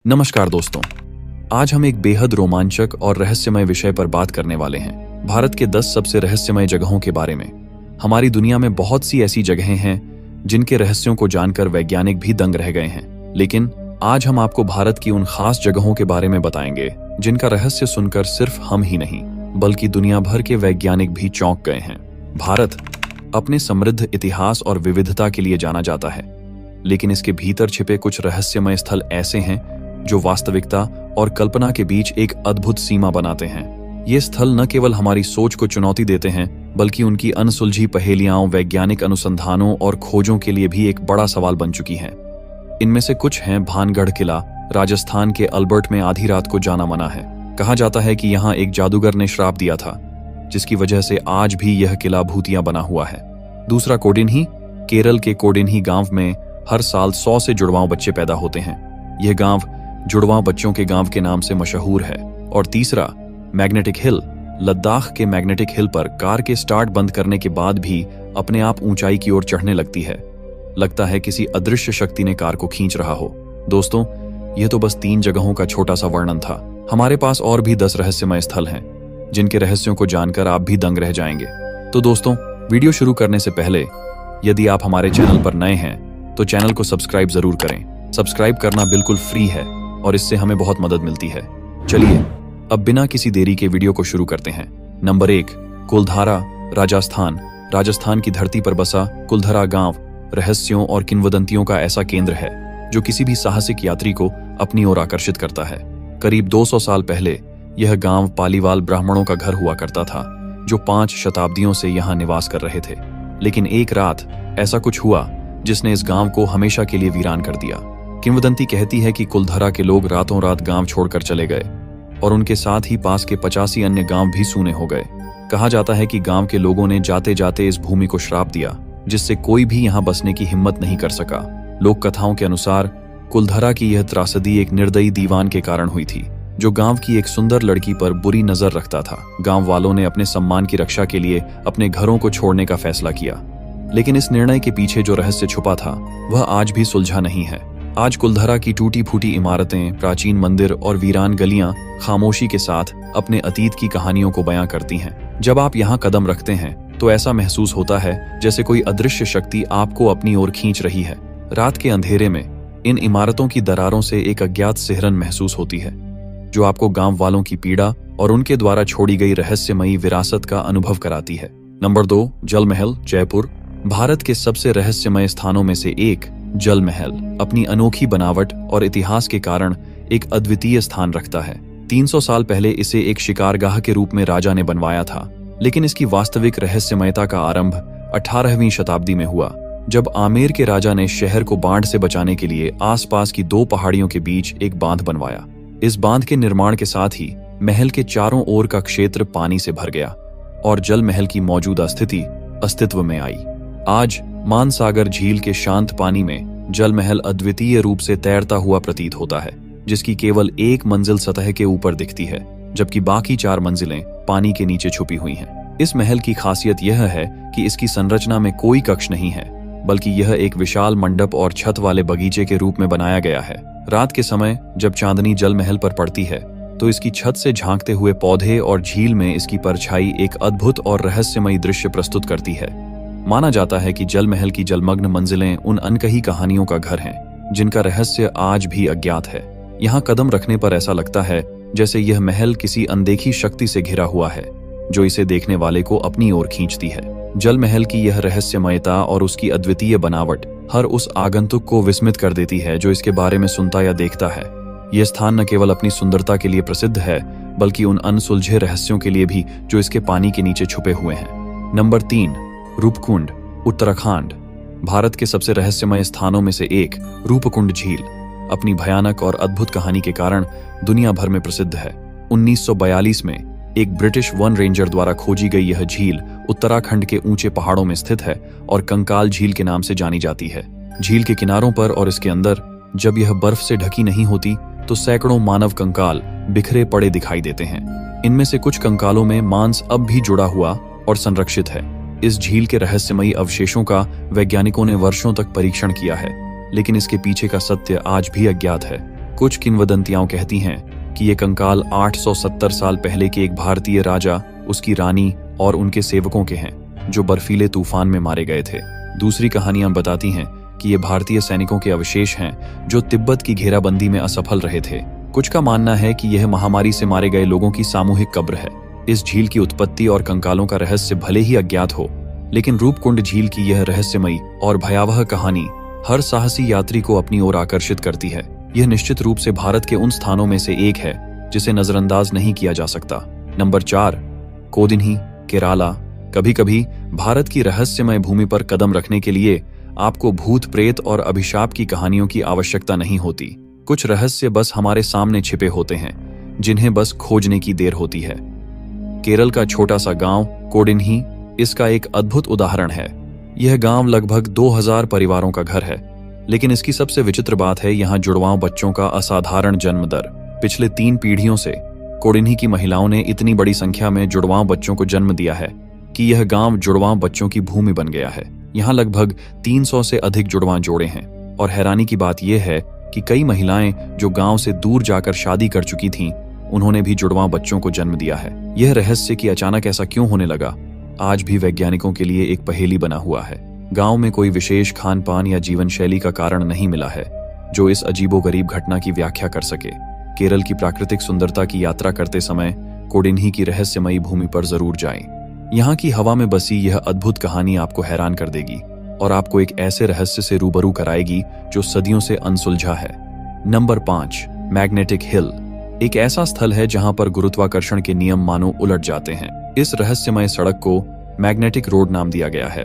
नमस्कार दोस्तों, आज हम एक बेहद रोमांचक और रहस्यमय विषय पर बात करने वाले हैं। भारत के 10 सबसे रहस्यमय जगहों के बारे में। हमारी दुनिया में बहुत सी ऐसी जगहें हैं जिनके रहस्यों को जानकर वैज्ञानिक भी दंग रह गए हैं, लेकिन आज हम आपको भारत की उन खास जगहों के बारे में बताएंगे जिनका रहस्य सुनकर सिर्फ हम ही नहीं बल्कि दुनिया भर के वैज्ञानिक भी चौंक गए हैं। भारत अपने समृद्ध इतिहास और विविधता के लिए जाना जाता है, लेकिन इसके भीतर छिपे कुछ रहस्यमय स्थल ऐसे हैं जो वास्तविकता और कल्पना के बीच एक अद्भुत सीमा बनाते हैं। ये स्थल न केवल हमारी सोच को चुनौती देते हैं बल्कि उनकी अनसुलझी पहेलियां वैज्ञानिक अनुसंधानों और खोजों के लिए भी एक बड़ा सवाल बन चुकी हैं। इनमें से कुछ हैं भानगढ़ किला, राजस्थान के अल्बर्ट में आधी रात को जाना मना है। कहा जाता है कि यहाँ एक जादूगर ने श्राप दिया था, जिसकी वजह से आज भी यह किला भूतिया बना हुआ है। दूसरा कोडिन्ही, केरल के कोडिन्ही गांव में हर साल 100 से जुड़वां बच्चे पैदा होते हैं। यह गांव जुड़वां बच्चों के गांव के नाम से मशहूर है। और तीसरा मैग्नेटिक हिल, लद्दाख के मैग्नेटिक हिल पर कार के स्टार्ट बंद करने के बाद भी अपने आप ऊंचाई की ओर चढ़ने लगती है। लगता है किसी अदृश्य शक्ति ने कार को खींच रहा हो। दोस्तों, यह तो बस 3 जगहों का छोटा सा वर्णन था। हमारे पास और भी 10 रहस्यमय स्थल हैं जिनके रहस्यों को जानकर आप भी दंग रह जाएंगे। तो दोस्तों, वीडियो शुरू करने से पहले यदि आप हमारे चैनल पर नए हैं तो चैनल को सब्सक्राइब जरूर करें। सब्सक्राइब करना बिल्कुल फ्री है और इससे हमें बहुत मदद मिलती है। चलिए अब बिना किसी देरी के वीडियो को शुरू करते हैं। नंबर 1, कुलधारा, राजस्थान। राजस्थान की धरती पर बसा कुलधरा गांव रहस्यों और किंवदंतियों का ऐसा केंद्र है जो किसी भी साहसिक यात्री को अपनी ओर आकर्षित करता है। करीब 200 साल पहले यह गांव पालीवाल ब्राह्मणों का घर हुआ करता था, जो 5 शताब्दियों से यहाँ निवास कर रहे थे। लेकिन एक रात ऐसा कुछ हुआ जिसने इस गांव को हमेशा के लिए वीरान कर दिया। किंवदंती कहती है कि कुलधरा के लोग रातों रात गांव छोड़कर चले गए और उनके साथ ही पास के 85 अन्य गांव भी सूने हो गए। कहा जाता है कि गांव के लोगों ने जाते जाते इस भूमि को श्राप दिया, जिससे कोई भी यहां बसने की हिम्मत नहीं कर सका। लोक कथाओं के अनुसार कुलधरा की यह त्रासदी एक निर्दयी दीवान के कारण हुई थी, जो गांव की एक सुंदर लड़की पर बुरी नजर रखता था। गांव वालों ने अपने सम्मान की रक्षा के लिए अपने घरों को छोड़ने का फैसला किया, लेकिन इस निर्णय के पीछे जो रहस्य छुपा था वह आज भी सुलझा नहीं है। आज कुलधरा की टूटी फूटी इमारतें, प्राचीन मंदिर और वीरान गलियां खामोशी के साथ अपने अतीत की कहानियों को बयां करती हैं। जब आप यहाँ कदम रखते हैं तो ऐसा महसूस होता है जैसे कोई अदृश्य शक्ति आपको अपनी ओर खींच रही है। रात के अंधेरे में इन इमारतों की दरारों से एक अज्ञात सिहरन महसूस होती है, जो आपको गांव वालों की पीड़ा और उनके द्वारा छोड़ी गई रहस्यमयी विरासत का अनुभव कराती है। नंबर 2, जल महल, जयपुर। भारत के सबसे रहस्यमय स्थानों में से एक जल महल अपनी अनोखी बनावट और इतिहास के कारण एक अद्वितीय स्थान रखता है। 300 साल पहले इसे एक शिकारगाह के रूप में राजा ने बनवाया था, लेकिन इसकी वास्तविक रहस्यमयता का आरंभ 18वीं शताब्दी में हुआ, जब आमेर के राजा ने शहर को बाढ़ से बचाने के लिए आसपास की 2 पहाड़ियों के बीच एक बांध बनवाया। इस बांध के निर्माण के साथ ही महल के चारों ओर का क्षेत्र पानी से भर गया और जल महल की मौजूदा स्थिति अस्तित्व में आई। आज मानसागर झील के शांत पानी में जल महल अद्वितीय रूप से तैरता हुआ प्रतीत होता है, जिसकी केवल एक मंजिल सतह के ऊपर दिखती है, जबकि बाकी 4 मंजिलें पानी के नीचे छुपी हुई हैं। इस महल की खासियत यह है कि इसकी संरचना में कोई कक्ष नहीं है, बल्कि यह एक विशाल मंडप और छत वाले बगीचे के रूप में बनाया गया है। रात के समय जब चांदनी जल महल पर पड़ती है तो इसकी छत से झांकते हुए पौधे और झील में इसकी परछाई एक अद्भुत और रहस्यमयी दृश्य प्रस्तुत करती है। माना जाता है कि जल महल की जलमग्न मंजिलें उन अनकही कहानियों का घर हैं, जिनका रहस्य आज भी अज्ञात है। यहाँ कदम रखने पर ऐसा लगता है जैसे यह महल किसी अनदेखी शक्ति से घिरा हुआ है, जो इसे देखने वाले को अपनी ओर खींचती है। जल महल की यह रहस्यमयता और उसकी अद्वितीय बनावट हर उस आगंतुक को विस्मित कर देती है जो इसके बारे में सुनता या देखता है। यह स्थान न केवल अपनी सुंदरता के लिए प्रसिद्ध है, बल्कि उन अनसुलझे रहस्यों के लिए भी जो इसके पानी के नीचे छुपे हुए हैं। नंबर 3, रूपकुंड, उत्तराखंड। भारत के सबसे रहस्यमय स्थानों में से एक रूपकुंड झील अपनी भयानक और अद्भुत कहानी के कारण दुनिया भर में प्रसिद्ध है। 1942 में एक ब्रिटिश वन रेंजर द्वारा खोजी गई यह झील उत्तराखंड के ऊंचे पहाड़ों में स्थित है और कंकाल झील के नाम से जानी जाती है। झील के किनारों पर और इसके अंदर जब यह बर्फ से ढकी नहीं होती तो सैकड़ों मानव कंकाल बिखरे पड़े दिखाई देते हैं। इनमें से कुछ कंकालों में मांस अब भी जुड़ा हुआ और संरक्षित है। इस झील के रहस्यमयी अवशेषों का वैज्ञानिकों ने वर्षों तक परीक्षण किया है, लेकिन इसके पीछे का सत्य आज भी अज्ञात है। कुछ किंवदंतियां कहती हैं कि ये कंकाल 870 साल पहले के एक भारतीय राजा, उसकी रानी और उनके सेवकों के हैं जो बर्फीले तूफान में मारे गए थे। दूसरी कहानियां बताती हैं कि ये भारतीय सैनिकों के अवशेष हैं जो तिब्बत की घेराबंदी में असफल रहे थे। कुछ का मानना है कि यह महामारी से मारे गए लोगों की सामूहिक कब्र है। इस झील की उत्पत्ति और कंकालों का रहस्य भले ही अज्ञात हो, लेकिन रूपकुंड झील की यह रहस्यमयी और भयावह कहानी हर साहसी यात्री को अपनी ओर आकर्षित करती है। यह निश्चित रूप से भारत के उन स्थानों में से एक है जिसे नजरअंदाज नहीं किया जा सकता। नंबर 4, कोडिन्ही, केराला। कभी कभी भारत की रहस्यमय भूमि पर कदम रखने के लिए आपको भूत प्रेत और अभिशाप की कहानियों की आवश्यकता नहीं होती। कुछ रहस्य बस हमारे सामने छिपे होते हैं, जिन्हें बस खोजने की देर होती है। केरल का छोटा सा गांव कोडिन्ही इसका एक अद्भुत उदाहरण है। यह गांव लगभग 2000 परिवारों का घर है, लेकिन इसकी सबसे विचित्र बात है यहाँ जुड़वां बच्चों का असाधारण जन्म दर। पिछले 3 पीढ़ियों से कोडिन्ही की महिलाओं ने इतनी बड़ी संख्या में जुड़वां बच्चों को जन्म दिया है कि यह गांव जुड़वां बच्चों की भूमि बन गया है। यहाँ लगभग 300 से अधिक जुड़वां जोड़े हैं और हैरानी की बात यह है कि कई महिलाएं जो गांव से दूर जाकर शादी कर चुकी थीं, उन्होंने भी जुड़वां बच्चों को जन्म दिया है। यह रहस्य कि अचानक ऐसा क्यों होने लगा, आज भी वैज्ञानिकों के लिए एक पहेली बना हुआ है। गांव में कोई विशेष खान पान या जीवन शैली का कारण नहीं मिला है जो इस अजीबोगरीब घटना की व्याख्या कर सके। केरल की प्राकृतिक सुंदरता की यात्रा करते समय कोडिन्ही की रहस्यमयी भूमि पर जरूर जाएं। यहाँ की हवा में बसी यह अद्भुत कहानी आपको हैरान कर देगी और आपको एक ऐसे रहस्य से रूबरू कराएगी जो सदियों से अनसुलझा है। Number 5, magnetic hill. एक ऐसा स्थल है जहां पर गुरुत्वाकर्षण के नियम मानो उलट जाते हैं। इस रहस्यमय सड़क को मैग्नेटिक रोड नाम दिया गया है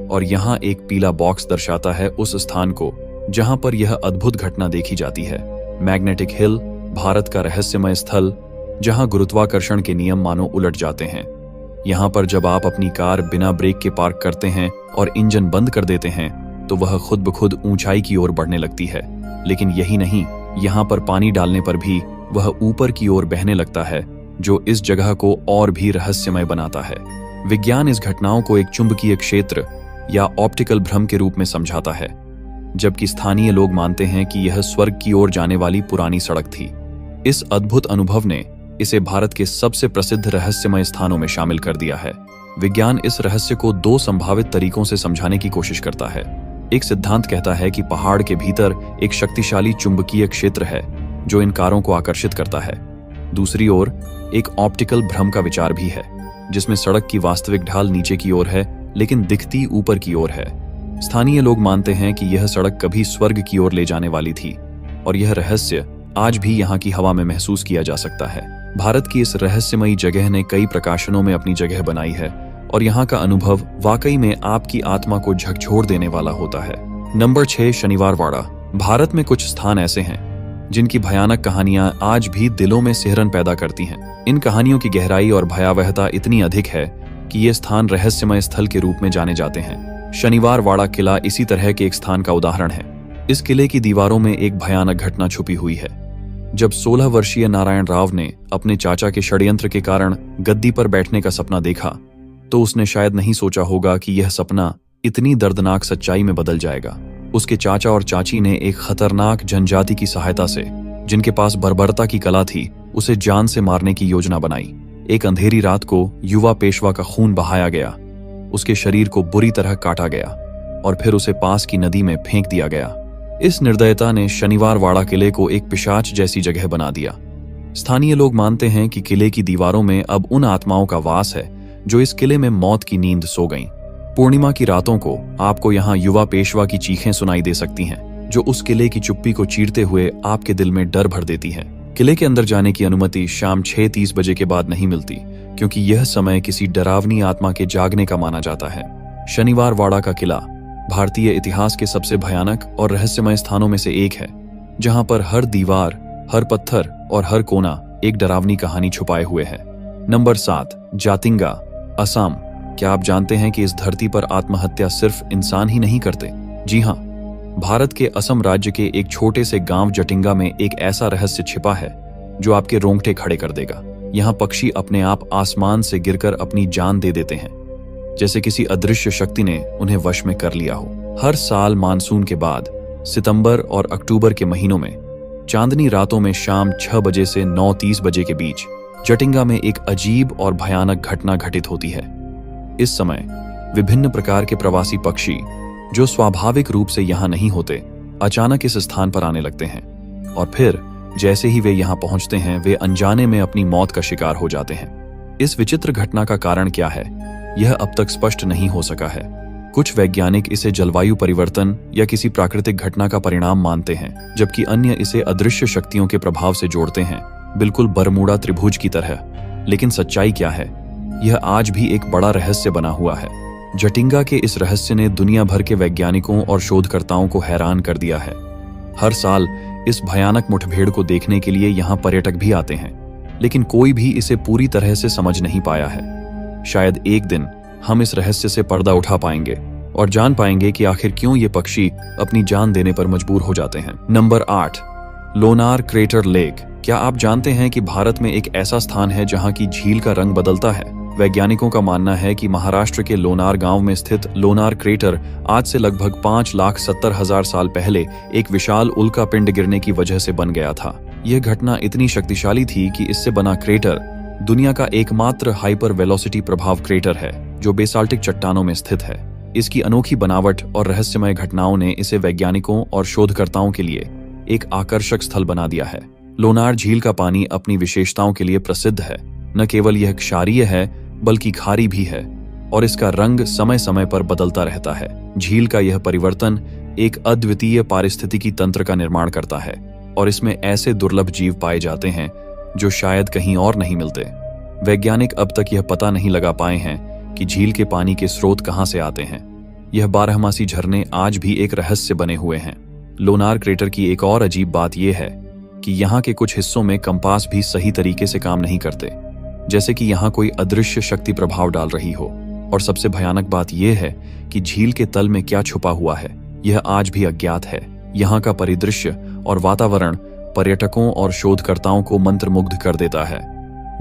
और यहाँ एक पीला बॉक्स दर्शाता है उस स्थान को जहां पर यह अद्भुत घटना देखी जाती है। मैग्नेटिक हिल भारत का रहस्यमय स्थल जहां गुरुत्वाकर्षण के नियम मानो उलट जाते हैं। यहाँ पर जब आप अपनी कार बिना ब्रेक के पार्क करते हैं और इंजन बंद कर देते हैं तो वह खुद ब खुद ऊंचाई की ओर बढ़ने लगती है। लेकिन यही नहीं, यहाँ पर पानी डालने पर भी वह ऊपर की ओर बहने लगता है, जो इस जगह को और भी रहस्यमय बनाता है। विज्ञान इस घटनाओं को एक चुंबकीय क्षेत्र या ऑप्टिकल भ्रम के रूप में समझाता है, जबकि स्थानीय लोग मानते हैं कि यह स्वर्ग की ओर जाने वाली पुरानी सड़क थी। इस अद्भुत अनुभव ने इसे भारत के सबसे प्रसिद्ध रहस्यमय स्थानों में शामिल कर दिया है। विज्ञान इस रहस्य को 2 संभावित तरीकों से समझाने की कोशिश करता है। एक सिद्धांत कहता है कि पहाड़ के भीतर एक शक्तिशाली चुंबकीय क्षेत्र है जो इन कारों को आकर्षित करता है। दूसरी ओर एक ऑप्टिकल भ्रम का विचार भी है, जिसमें सड़क की वास्तविक ढाल नीचे की ओर है लेकिन दिखती ऊपर की ओर है। स्थानीय लोग मानते हैं कि यह सड़क कभी स्वर्ग की ओर ले जाने वाली थी और यह रहस्य आज भी यहाँ की हवा में महसूस किया जा सकता है। भारत की इस रहस्यमयी जगह ने कई प्रकाशनों में अपनी जगह बनाई है और यहाँ का अनुभव वाकई में आपकी आत्मा को झकझोर देने वाला होता है। नंबर 6, शनिवार वाड़ा। भारत में कुछ स्थान ऐसे हैं जिनकी भयानक कहानियां आज भी दिलों में सिहरन पैदा करती हैं। इन कहानियों की गहराई और भयावहता इतनी अधिक है कि ये स्थान रहस्यमय स्थल के रूप में जाने जाते हैं। शनिवार वाड़ा किला इसी तरह के एक स्थान का उदाहरण है। इस किले की दीवारों में एक भयानक घटना छुपी हुई है। जब 16 वर्षीय नारायण राव ने अपने चाचा के षड्यंत्र के कारण गद्दी पर बैठने का सपना देखा, तो उसने शायद नहीं सोचा होगा कि यह सपना इतनी दर्दनाक सच्चाई में बदल जाएगा। उसके चाचा और चाची ने एक खतरनाक जनजाति की सहायता से, जिनके पास बर्बरता की कला थी, उसे जान से मारने की योजना बनाई। एक अंधेरी रात को युवा पेशवा का खून बहाया गया, उसके शरीर को बुरी तरह काटा गया और फिर उसे पास की नदी में फेंक दिया गया। इस निर्दयता ने शनिवार वाड़ा किले को एक पिशाच जैसी जगह बना दिया। स्थानीय लोग मानते हैं कि किले की दीवारों में अब उन आत्माओं का वास है जो इस किले में मौत की नींद सो गईं। पूर्णिमा की रातों को आपको यहाँ युवा पेशवा की चीखें सुनाई दे सकती हैं, जो उस किले की चुप्पी को चीरते हुए आपके दिल में डर भर देती हैं। किले के अंदर जाने की अनुमति शाम 6:30 बजे के बाद नहीं मिलती, क्योंकि यह समय किसी डरावनी आत्मा के जागने का माना जाता है। शनिवार वाड़ा का किला भारतीय इतिहास के सबसे भयानक और रहस्यमय स्थानों में से एक है, जहां पर हर दीवार, हर पत्थर और हर कोना एक डरावनी कहानी छुपाए हुए है। नंबर 7, जातिंगा, असम। क्या आप जानते हैं कि इस धरती पर आत्महत्या सिर्फ इंसान ही नहीं करते? जी हाँ, भारत के असम राज्य के एक छोटे से गांव जटिंगा में एक ऐसा रहस्य छिपा है जो आपके रोंगटे खड़े कर देगा। यहाँ पक्षी अपने आप आसमान से गिरकर अपनी जान दे देते हैं, जैसे किसी अदृश्य शक्ति ने उन्हें वश में कर लिया हो। हर साल मानसून के बाद सितंबर और अक्टूबर के महीनों में चांदनी रातों में शाम 6 बजे से 9:30 बजे के बीच जटिंगा में एक अजीब और भयानक घटना घटित होती है। इस समय विभिन्न प्रकार के प्रवासी पक्षी जो स्वाभाविक रूप से यहाँ नहीं होते, अचानक इस स्थान पर आने लगते हैं और फिर जैसे ही वे यहाँ पहुंचते हैं वे अनजाने में अपनी मौत का शिकार हो जाते हैं। इस विचित्र घटना का कारण क्या है, यह अब तक स्पष्ट नहीं हो सका है। कुछ वैज्ञानिक इसे जलवायु परिवर्तन या किसी प्राकृतिक घटना का परिणाम मानते हैं, जबकि अन्य इसे अदृश्य शक्तियों के प्रभाव से जोड़ते हैं, बिल्कुल बरमूडा त्रिभुज की तरह। लेकिन सच्चाई क्या है, यह आज भी एक बड़ा रहस्य बना हुआ है। जटिंगा के इस रहस्य ने दुनिया भर के वैज्ञानिकों और शोधकर्ताओं को हैरान कर दिया है। हर साल इस भयानक मुठभेड़ को देखने के लिए यहाँ पर्यटक भी आते हैं, लेकिन कोई भी इसे पूरी तरह से समझ नहीं पाया है। शायद एक दिन हम इस रहस्य से पर्दा उठा पाएंगे और जान पाएंगे कि आखिर क्यों ये पक्षी अपनी जान देने पर मजबूर हो जाते हैं। Number 8, Lonar crater lake. क्या आप जानते हैं कि भारत में एक ऐसा स्थान है जहां की झील का रंग बदलता है? वैज्ञानिकों का मानना है कि महाराष्ट्र के लोनार गांव में स्थित लोनार क्रेटर आज से लगभग 5,70,000 साल पहले एक विशाल उल्का पिंड गिरने की वजह से बन गया था। यह घटना इतनी शक्तिशाली थी कि इससे बना क्रेटर दुनिया का एकमात्र हाइपर वेलोसिटी प्रभाव क्रेटर है जो बेसाल्टिक चट्टानों में स्थित है। इसकी अनोखी बनावट और रहस्यमय घटनाओं ने इसे वैज्ञानिकों और शोधकर्ताओं के लिए एक आकर्षक स्थल बना दिया है। लोनार झील का पानी अपनी विशेषताओं के लिए प्रसिद्ध है। न केवल यह क्षारीय है बल्कि खारी भी है और इसका रंग समय समय पर बदलता रहता है। झील का यह परिवर्तन एक अद्वितीय पारिस्थितिकी तंत्र का निर्माण करता है और इसमें ऐसे दुर्लभ जीव पाए जाते हैं जो शायद कहीं और नहीं मिलते। वैज्ञानिक अब तक यह पता नहीं लगा पाए हैं कि झील के पानी के स्रोत कहां से आते हैं। यह बारहमासी झरने आज भी एक रहस्य बने हुए हैं। लोनार क्रेटर की एक और अजीब बात यह है कि यहाँ के कुछ हिस्सों में कंपास भी सही तरीके से काम नहीं करते, जैसे कि यहाँ कोई अदृश्य शक्ति प्रभाव डाल रही हो। और सबसे भयानक बात यह है कि झील के तल में क्या छुपा हुआ है यह आज भी अज्ञात है। यहाँ का परिदृश्य और वातावरण पर्यटकों और शोधकर्ताओं को मंत्रमुग्ध कर देता है।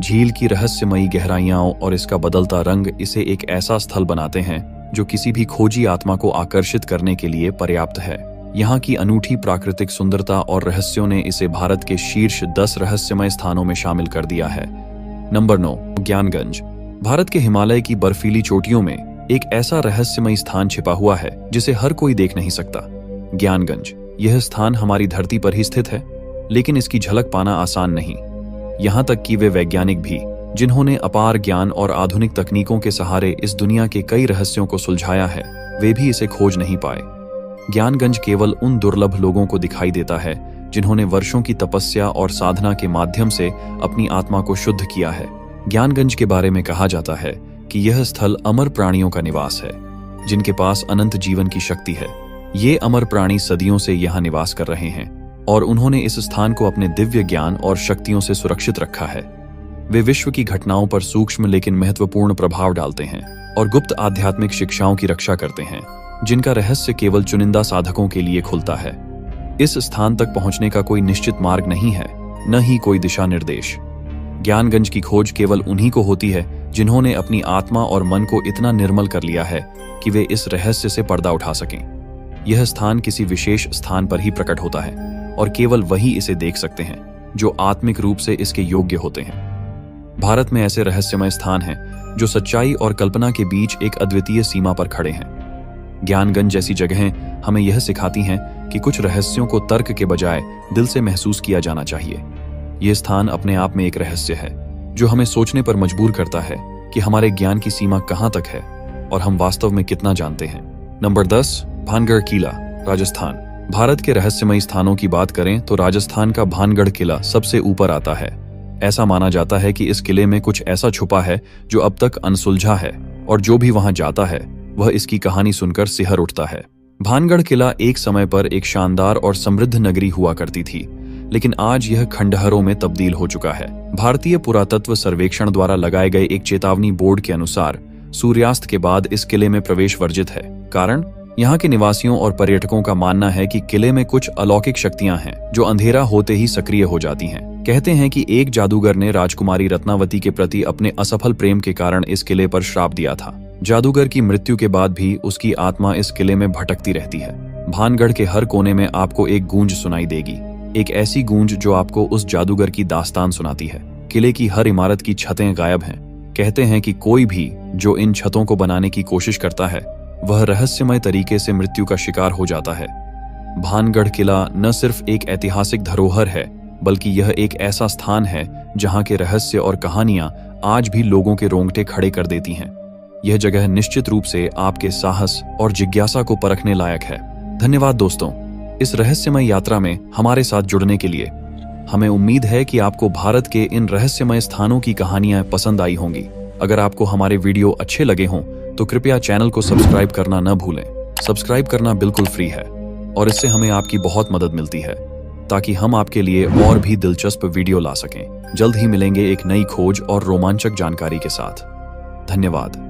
झील की रहस्यमयी गहराइयां और इसका बदलता रंग इसे एक ऐसा स्थल बनाते हैं जो किसी भी खोजी आत्मा को आकर्षित करने के लिए पर्याप्त है। यहाँ की अनूठी प्राकृतिक सुंदरता और रहस्यों ने इसे भारत के शीर्ष 10 रहस्यमय स्थानों में शामिल कर दिया है। नंबर 9, ज्ञानगंज। भारत के हिमालय की बर्फीली चोटियों में एक ऐसा रहस्यमय स्थान छिपा हुआ है जिसे हर कोई देख नहीं सकता। ज्ञानगंज। यह स्थान हमारी धरती पर ही स्थित है, लेकिन इसकी झलक पाना आसान नहीं। यहाँ तक कि वे वैज्ञानिक भी जिन्होंने अपार ज्ञान और आधुनिक तकनीकों के सहारे इस दुनिया के कई रहस्यों को सुलझाया है, वे भी इसे खोज नहीं पाए। ज्ञानगंज केवल उन दुर्लभ लोगों को दिखाई देता है जिन्होंने वर्षों की तपस्या और साधना के माध्यम से अपनी आत्मा को शुद्ध किया है। ज्ञानगंज के बारे में कहा जाता है कि यह स्थल अमर प्राणियों का निवास है जिनके पास अनंत जीवन की शक्ति है। ये अमर प्राणी सदियों से यहाँ निवास कर रहे हैं और उन्होंने इस स्थान को अपने दिव्य ज्ञान और शक्तियों से सुरक्षित रखा है। वे विश्व की घटनाओं पर सूक्ष्म लेकिन महत्वपूर्ण प्रभाव डालते हैं और गुप्त आध्यात्मिक शिक्षाओं की रक्षा करते हैं जिनका रहस्य केवल चुनिंदा साधकों के लिए खुलता है। इस स्थान तक पहुंचने का कोई निश्चित मार्ग नहीं है, न ही कोई दिशा निर्देश। ज्ञानगंज की खोज केवल उन्हीं को होती है जिन्होंने अपनी आत्मा और मन को इतना निर्मल कर लिया है कि वे इस रहस्य से पर्दा उठा सकें। यह स्थान किसी विशेष स्थान पर ही प्रकट होता है और केवल वही इसे देख सकते हैं जो आत्मिक रूप से इसके योग्य होते हैं। भारत में ऐसे रहस्यमय स्थान हैं जो सच्चाई और कल्पना के बीच एक अद्वितीय सीमा पर खड़े हैं। ज्ञानगंज जैसी जगहें हमें यह सिखाती हैं कि कुछ रहस्यों को तर्क के बजाय दिल से महसूस किया जाना चाहिए। यह स्थान अपने आप में एक रहस्य है जो हमें सोचने पर मजबूर करता है कि हमारे ज्ञान की सीमा कहां तक है और हम वास्तव में कितना जानते हैं। नंबर 10, भानगढ़ किला, राजस्थान। भारत के रहस्यमय स्थानों की बात करें तो राजस्थान का भानगढ़ किला सबसे ऊपर आता है। ऐसा माना जाता है कि इस किले में कुछ ऐसा छुपा है जो अब तक अनसुलझा है और जो भी वहां जाता है वह इसकी कहानी सुनकर सिहर उठता है। भानगढ़ किला एक समय पर एक शानदार और समृद्ध नगरी हुआ करती थी, लेकिन आज यह खंडहरों में तब्दील हो चुका है। भारतीय पुरातत्व सर्वेक्षण द्वारा लगाए गए एक चेतावनी बोर्ड के अनुसार सूर्यास्त के बाद इस किले में प्रवेश वर्जित है। कारण, यहाँ के निवासियों और पर्यटकों का मानना है कि किले में कुछ अलौकिक शक्तियां हैं जो अंधेरा होते ही सक्रिय हो जाती हैं। कहते हैं कि एक जादूगर ने राजकुमारी रत्नावती के प्रति अपने असफल प्रेम के कारण इस किले पर श्राप दिया था। जादूगर की मृत्यु के बाद भी उसकी आत्मा इस किले में भटकती रहती है। भानगढ़ के हर कोने में आपको एक गूंज सुनाई देगी, एक ऐसी गूंज जो आपको उस जादूगर की दास्तान सुनाती है। किले की हर इमारत की छतें गायब हैं। कहते हैं कि कोई भी जो इन छतों को बनाने की कोशिश करता है वह रहस्यमय तरीके से मृत्यु का शिकार हो जाता है। भानगढ़ किला न सिर्फ एक ऐतिहासिक धरोहर है, बल्कि यह एक ऐसा स्थान है जहां के रहस्य और कहानियां आज भी लोगों के रोंगटे खड़े कर देती हैं। यह जगह निश्चित रूप से आपके साहस और जिज्ञासा को परखने लायक है। धन्यवाद दोस्तों, इस रहस्यमय यात्रा में हमारे साथ जुड़ने के लिए। हमें उम्मीद है कि आपको भारत के इन रहस्यमय स्थानों की कहानियां पसंद आई होंगी। अगर आपको हमारे वीडियो अच्छे लगे हों तो कृपया चैनल को सब्सक्राइब करना न भूलें। सब्सक्राइब करना बिल्कुल फ्री है और इससे हमें आपकी बहुत मदद मिलती है, ताकि हम आपके लिए और भी दिलचस्प वीडियो ला सकें। जल्द ही मिलेंगे एक नई खोज और रोमांचक जानकारी के साथ। धन्यवाद।